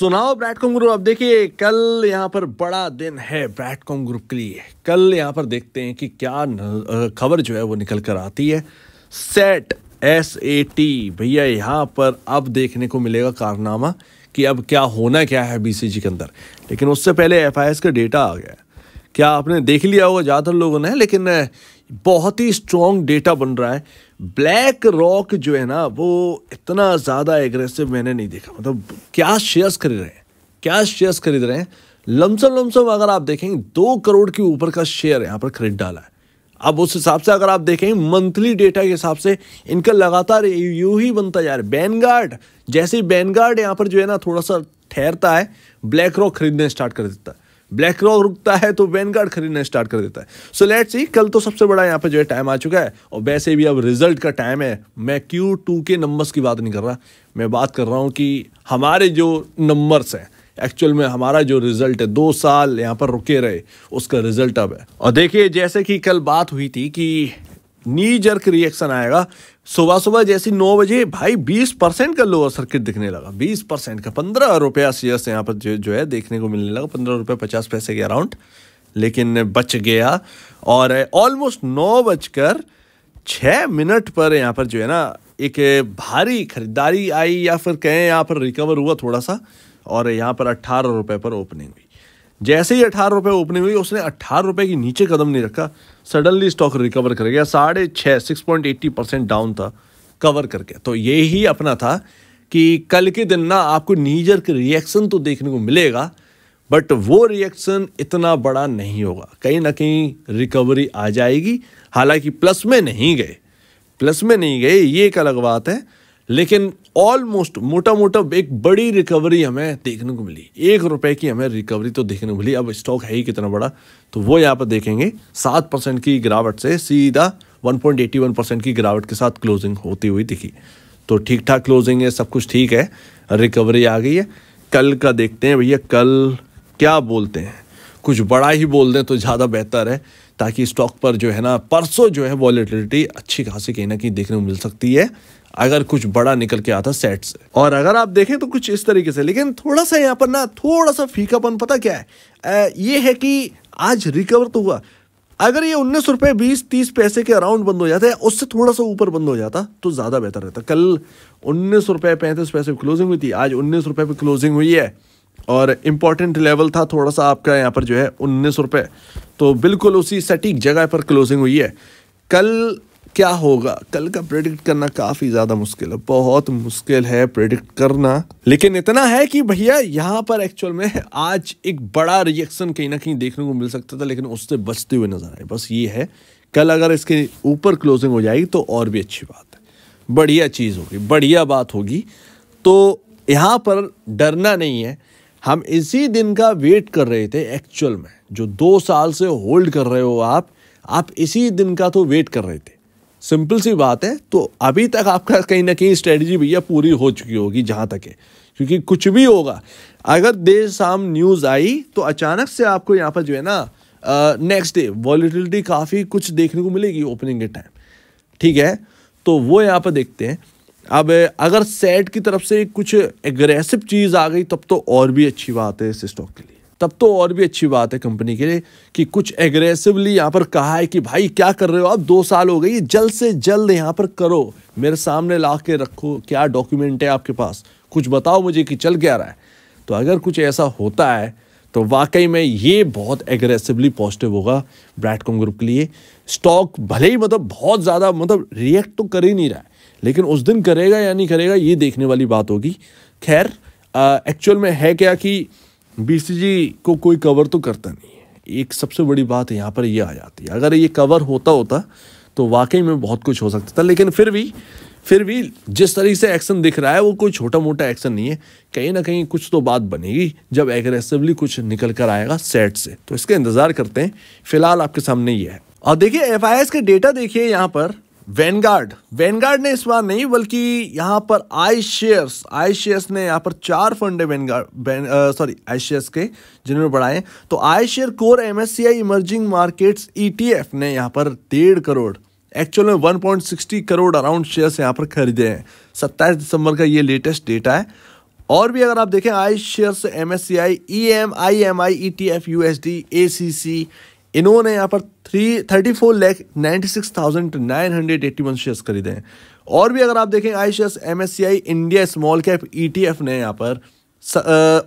सुनाओ ब्रैडकॉम ग्रुप। अब देखिए कल यहाँ पर बड़ा दिन है ब्रैडकॉम ग्रुप के लिए। कल यहाँ पर देखते हैं कि क्या खबर जो है वो निकल कर आती है। सेट SAT भैया यहाँ पर अब देखने को मिलेगा कारनामा कि अब क्या होना क्या है BCG के अंदर। लेकिन उससे पहले FIS का डेटा आ गया। क्या आपने देख लिया होगा ज़्यादातर लोगों ने, लेकिन बहुत ही स्ट्रॉन्ग डेटा बन रहा है। ब्लैक रॉक जो है ना वो इतना ज़्यादा एग्रेसिव मैंने नहीं देखा। मतलब क्या शेयर्स खरीद रहे हैं लमसम अगर आप देखेंगे 2 करोड़ के ऊपर का शेयर यहाँ पर खरीद डाला है। अब उस हिसाब से अगर आप देखें मंथली डेटा के हिसाब से इनका लगातार यूं ही बनता जा रहा है। वैनगार्ड जैसे ही वैनगार्ड यहाँ पर जो है ना थोड़ा सा ठहरता है, ब्लैक रॉक खरीदने स्टार्ट कर देता है। ब्लैक रॉक रुकता है तो वैनगार्ड खरीदना स्टार्ट कर देता है। सो लेट्स सी, कल तो सबसे बड़ा यहाँ पे जो है टाइम आ चुका है और वैसे भी अब रिजल्ट का टाइम है। मैं Q2 के नंबर्स की बात नहीं कर रहा, मैं बात कर रहा हूँ कि हमारे जो नंबर्स हैं, एक्चुअल में हमारा जो रिजल्ट है 2 साल यहाँ पर रुके रहे उसका रिजल्ट अब है। और देखिए जैसे कि कल बात हुई थी कि नी जर्क रिएक्शन आएगा सुबह जैसे 9 बजे भाई 20% का लोअर सर्किट दिखने लगा। 20% का 15 रुपया शेयर्स यहाँ पर जो है देखने को मिलने लगा, 15 रुपये 50 पैसे के अराउंड, लेकिन बच गया। और ऑलमोस्ट 9:06 पर यहाँ पर जो है ना एक भारी खरीदारी आई या फिर कहें यहाँ पर रिकवर हुआ थोड़ा सा, और यहाँ पर 18 रुपये पर ओपनिंग हुई। जैसे ही 18 रुपये ओपनिंग हुई उसने 18 रुपये के नीचे कदम नहीं रखा, सडनली स्टॉक रिकवर कर गया। 6.80% डाउन था, कवर करके। तो यही अपना था कि कल के दिन ना आपको नीजर के रिएक्शन तो देखने को मिलेगा, बट वो रिएक्शन इतना बड़ा नहीं होगा। कहीं ना कहीं रिकवरी आ जाएगी। हालांकि प्लस में नहीं गए ये एक अलग बात है, लेकिन ऑलमोस्ट मोटा एक बड़ी रिकवरी हमें देखने को मिली। 1 रुपए की हमें रिकवरी तो देखने को मिली। अब स्टॉक है ही कितना बड़ा, तो वो यहाँ पर देखेंगे 7% की गिरावट से सीधा 1.81% की गिरावट के साथ क्लोजिंग होती हुई दिखी। तो ठीक ठाक क्लोजिंग है, सब कुछ ठीक है, रिकवरी आ गई है। कल का देखते हैं भैया, कल क्या बोलते हैं। कुछ बड़ा ही बोल दें तो ज़्यादा बेहतर है, ताकि स्टॉक पर जो है ना परसों जो है वॉलेटिलिटी अच्छी खासी कहीं ना कहीं देखने को मिल सकती है अगर कुछ बड़ा निकल के आता सेट से। और अगर आप देखें तो कुछ इस तरीके से, लेकिन थोड़ा सा यहाँ पर ना थोड़ा सा फीकापन पता क्या है, ये है कि आज रिकवर तो हुआ। अगर ये 19 रुपये 20-30 पैसे के अराउंड बंद हो जाता है, उससे थोड़ा सा ऊपर बंद हो जाता तो ज़्यादा बेहतर रहता। कल 19 रुपये 35 पैसे क्लोजिंग हुई थी, आज 19 रुपये पर क्लोजिंग हुई है। और इम्पॉर्टेंट लेवल था थोड़ा सा आपका यहाँ पर जो है 19 रुपये, तो बिल्कुल उसी सटीक जगह पर क्लोजिंग हुई है। कल क्या होगा, कल का प्रेडिक्ट करना काफ़ी ज़्यादा मुश्किल है, बहुत मुश्किल है प्रेडिक्ट करना। लेकिन इतना है कि भैया यहाँ पर एक्चुअल में आज एक बड़ा रिएक्शन कहीं ना कहीं देखने को मिल सकता था, लेकिन उससे बचते हुए नजर आए। बस ये है, कल अगर इसके ऊपर क्लोजिंग हो जाएगी तो और भी अच्छी बात है, बढ़िया चीज़ होगी, बढ़िया बात होगी। तो यहाँ पर डरना नहीं है। हम इसी दिन का वेट कर रहे थे एक्चुअल में, जो 2 साल से होल्ड कर रहे हो आप इसी दिन का तो वेट कर रहे थे। सिंपल सी बात है। तो अभी तक आपका कहीं ना कहीं स्ट्रेटजी भैया पूरी हो चुकी होगी जहां तक है, क्योंकि कुछ भी होगा, अगर देर शाम न्यूज़ आई तो अचानक से आपको यहाँ पर जो है ना नेक्स्ट डे वॉलेटिलिटी काफ़ी कुछ देखने को मिलेगी ओपनिंग के टाइम, ठीक है। तो वो यहाँ पर देखते हैं। अब अगर सेट की तरफ से कुछ एग्रेसिव चीज़ आ गई तब तो और भी अच्छी बात है इस स्टॉक के लिए, तब तो और भी अच्छी बात है कंपनी के लिए कि कुछ एग्रेसिवली यहाँ पर कहा है कि भाई क्या कर रहे हो आप, 2 साल हो गए, जल्द से जल्द यहाँ पर करो, मेरे सामने ला के रखो, क्या डॉक्यूमेंट है आपके पास, कुछ बताओ मुझे कि चल क्या रहा है। तो अगर कुछ ऐसा होता है तो वाकई में ये बहुत एग्रेसिवली पॉजिटिव होगा ब्रैडकॉम ग्रुप के लिए। स्टॉक भले ही बहुत ज़्यादा रिएक्ट तो कर ही नहीं रहा है, लेकिन उस दिन करेगा या नहीं करेगा ये देखने वाली बात होगी। खैर एक्चुअल में है क्या कि BCG को कोई कवर तो करता नहीं है, एक सबसे बड़ी बात यहाँ पर ये आ जाती है। अगर ये कवर होता तो वाकई में बहुत कुछ हो सकता था, लेकिन फिर भी जिस तरीके से एक्शन दिख रहा है वो कोई छोटा मोटा एक्शन नहीं है। कहीं ना कहीं कुछ तो बात बनेगी जब एग्रेसिवली कुछ निकल कर आएगा सेट से, तो इसका इंतजार करते हैं। फिलहाल आपके सामने ये है। और देखिए FIS के डेटा देखिए, यहाँ पर वैनगार्ड ने इस बार नहीं, बल्कि यहाँ पर आई शेयर्स ने यहाँ पर 4 फंड है आई शेयर्स के जिन्होंने बढ़ाए। तो I share core MSCI emerging markets ETF ने यहाँ पर 1.5 करोड़, एक्चुअल में 1.60 करोड़ अराउंड शेयर्स यहाँ पर खरीदे हैं। 27 दिसंबर का ये लेटेस्ट डेटा है। और भी अगर आप देखें iShares, MSCI, EM, IMI, ETF, USD, ACC, इन्होंने यहाँ पर 34,96,981 शेयर्स खरीदे हैं। और भी अगर आप देखें iShares, MSCI India small cap ETF ने यहाँ पर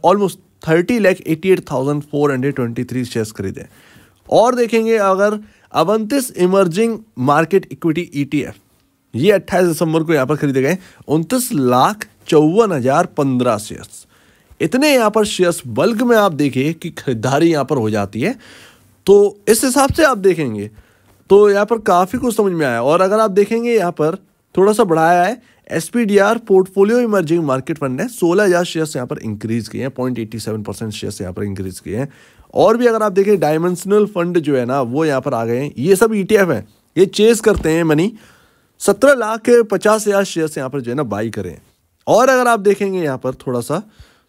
ऑलमोस्ट 30,88,423 शेयर्स खरीदे हैं। और देखेंगे अगर अवंतिस इमर्जिंग मार्केट इक्विटी ETF, ये 28 दिसंबर को यहाँ पर खरीदे गए 29,54,015 शेयर्स। इतने यहाँ पर शेयर्स बल्क में आप देखिए कि खरीदारी यहाँ पर हो जाती है। तो इस हिसाब से आप देखेंगे तो यहाँ पर काफ़ी कुछ समझ में आया। और अगर आप देखेंगे यहाँ पर थोड़ा सा बढ़ाया है, SPDR portfolio emerging market fund ने 16,000 शेयर्स यहाँ पर इंक्रीज किए हैं, 0.87% शेयर्स यहाँ पर इंक्रीज किए हैं। और भी अगर आप देखें डायमेंशनल फंड जो है ना वो यहाँ पर आ गए हैं। ये सब ETF हैं, ये चेस करते हैं मनी, 17,50,000 शेयर्स यहाँ पर जो है ना बाई करें। और अगर आप देखेंगे यहाँ पर थोड़ा सा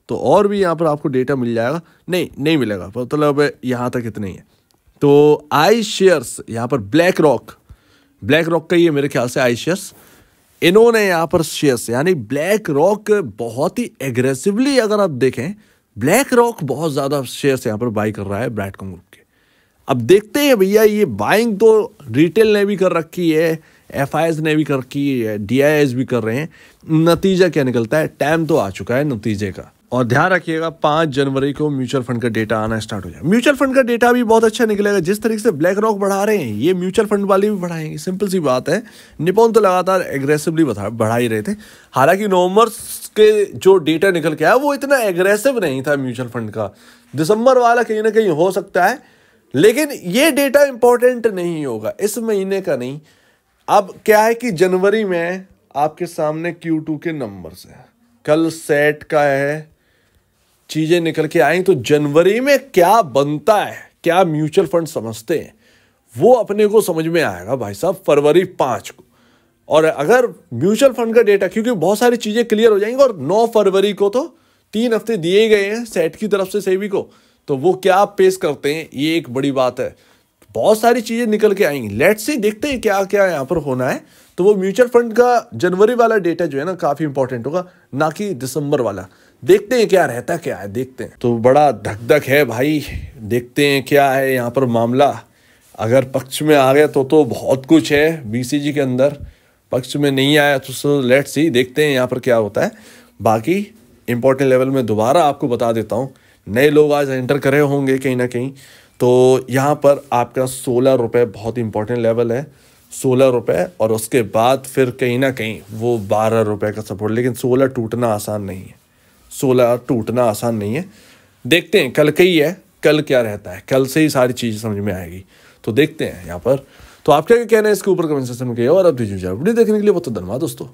तो और भी यहाँ पर आपको डेटा मिल जाएगा, नहीं मिलेगा, मतलब यहाँ तक इतना ही है। तो आई शेयर्स यहाँ पर ब्लैक रॉक का ये मेरे ख्याल से आई शेयर्स, इन्होंने यहाँ पर शेयर्स यानी ब्लैक रॉक बहुत ही एग्रेसिवली, अगर आप देखें ब्लैक रॉक बहुत ज़्यादा शेयर्स यहाँ पर बाई कर रहा है ब्रैडकॉम ग्रुप के। अब देखते हैं भैया, ये बाइंग तो रिटेल ने भी कर रखी है, FIs ने भी कर रखी है, DIIs भी कर रहे हैं, नतीजा क्या निकलता है, टाइम तो आ चुका है नतीजे का। और ध्यान रखिएगा 5 जनवरी को म्यूचुअल फंड का डेटा आना स्टार्ट हो जाए। म्यूचुअल फंड का डेटा भी बहुत अच्छा निकलेगा। जिस तरीके से ब्लैक रॉक बढ़ा रहे हैं, ये म्यूचुअल फंड वाले भी बढ़ाएंगे, सिंपल सी बात है। निपॉन तो लगातार एग्रेसिवली बढ़ा ही रहे थे। हालांकि नवंबर के जो डेटा निकल के आया वो इतना एग्रेसिव नहीं था म्यूचुअल फंड का। दिसंबर वाला कहीं ना कहीं हो सकता है, लेकिन ये डेटा इंपॉर्टेंट नहीं होगा, इस महीने का नहीं। अब क्या है कि जनवरी में आपके सामने Q2 के नंबर्स हैं, कल सेट का है, चीजें निकल के आई, तो जनवरी में क्या बनता है, क्या म्यूचुअल फंड समझते हैं, वो अपने को समझ में आएगा भाई साहब फरवरी 5 को। और अगर म्यूचुअल फंड का डेटा, क्योंकि बहुत सारी चीजें क्लियर हो जाएंगी, और 9 फरवरी को तो 3 हफ्ते दिए गए हैं सेट की तरफ से सेबी को, तो वो क्या पेश करते हैं ये एक बड़ी बात है। बहुत सारी चीजें निकल के आएंगी, लेट्स सी, देखते हैं क्या क्या यहाँ पर होना है। तो वो म्यूचुअल फंड का जनवरी वाला डेटा जो है ना काफी इंपॉर्टेंट होगा, ना कि दिसंबर वाला। देखते हैं क्या रहता, क्या है देखते हैं। तो बड़ा धक धक है भाई, देखते हैं क्या है यहाँ पर मामला। अगर पक्ष में आ गया तो बहुत कुछ है BCG के अंदर, पक्ष में नहीं आया तो लेट्स सी, देखते हैं यहाँ पर क्या होता है। बाकी इंपॉर्टेंट लेवल में दोबारा आपको बता देता हूँ, नए लोग आज एंटर करे होंगे कहीं ना कहीं, तो यहाँ पर आपका 16 रुपये बहुत इंपॉर्टेंट लेवल है, 16 रुपये। और उसके बाद फिर कहीं ना कहीं वो 12 रुपये का सपोर्ट, लेकिन 16 टूटना आसान नहीं है, 16 टूटना आसान नहीं है। देखते हैं, कल कही है, कल क्या रहता है, कल से ही सारी चीज़ें समझ में आएगी। तो देखते हैं यहाँ पर। तो आप क्या कहना है इसके ऊपर कमेंट सेक्शन में कहिए। और अब वीडियो देखने के लिए बहुत धन्यवाद दोस्तों।